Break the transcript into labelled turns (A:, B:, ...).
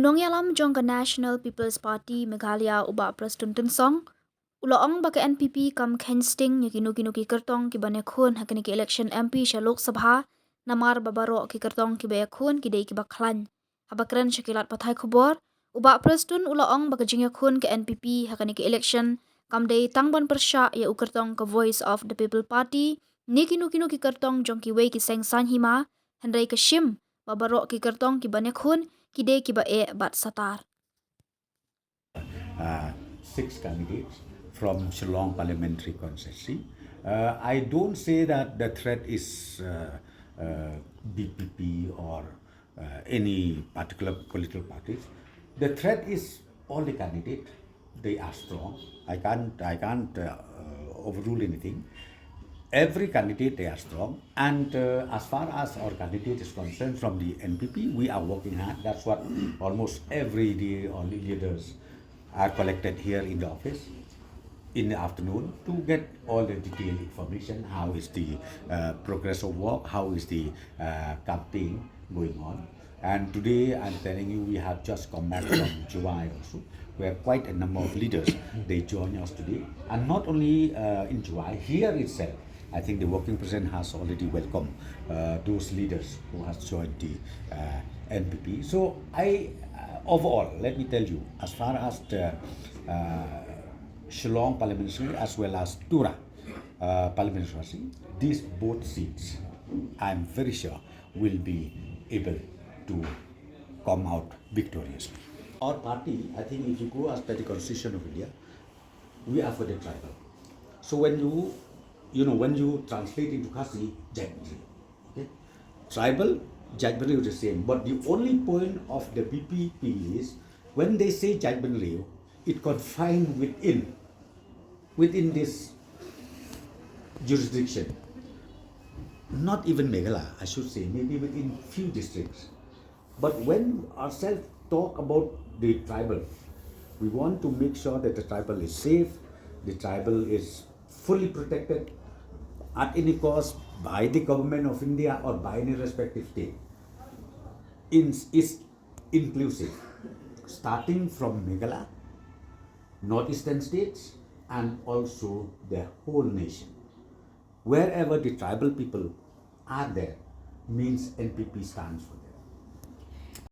A: Unong yalam jong ka National People's Party Meghalaya uba Prestone song uloong baka NPP kam Kheiñ sting yakinu ki Kyrtong ki bane khun hakini ki election MP sha Lok Sabha namar Baroh ki Kyrtong ki ba khun Kidei ki ba Khlaiñ habakran shakilat pathai khobor uba Prestone uloong baka jingya khun ke NPP hakini ki election kam dei tangban persha ya Kyrtong ka Voice of the People Party nikinu ki Kyrtong jong ki wei ki seng san hima handai ka shim Baroh ki Kyrtong ki bane khun Kidei ki ba bat satar.
B: 6 candidates from Shillong parliamentary constituency. I don't say that the threat is BPP or any particular political parties. The threat is all the candidates. They are strong. I can't overrule anything. Every candidate, they are strong, and as far as our candidate is concerned from the NPP, we are working hard. That's what almost every day all the leaders are collected here in the office in the afternoon to get all the detailed information. How is the progress of work? How is the campaign going on? And today, I'm telling you, we have just come back from July also, where quite a number of leaders, they join us today. And not only in July, here itself, I think the working president has already welcomed those leaders who has joined the NPP. So overall, let me tell you, as far as the Shillong parliamentary as well as Tura parliamentary, these both seats, I'm very sure, will be able to come out victoriously. Our party, I think if you go as per the Constitution of India, we are for the tribal. So when you translate into Khasi, Jagmari, okay? Tribal, Jagmari is the same. But the only point of the BPP is when they say Jagmari, it confined within this jurisdiction. Not even Meghalaya, I should say, maybe within few districts. But when ourselves talk about the tribal, we want to make sure that the tribal is safe, the tribal is fully protected at any cost by the government of India or by any respective state. Is inclusive, starting from Meghalaya, northeastern states, and also the whole nation. Wherever the tribal people are there, means NPP stands for them.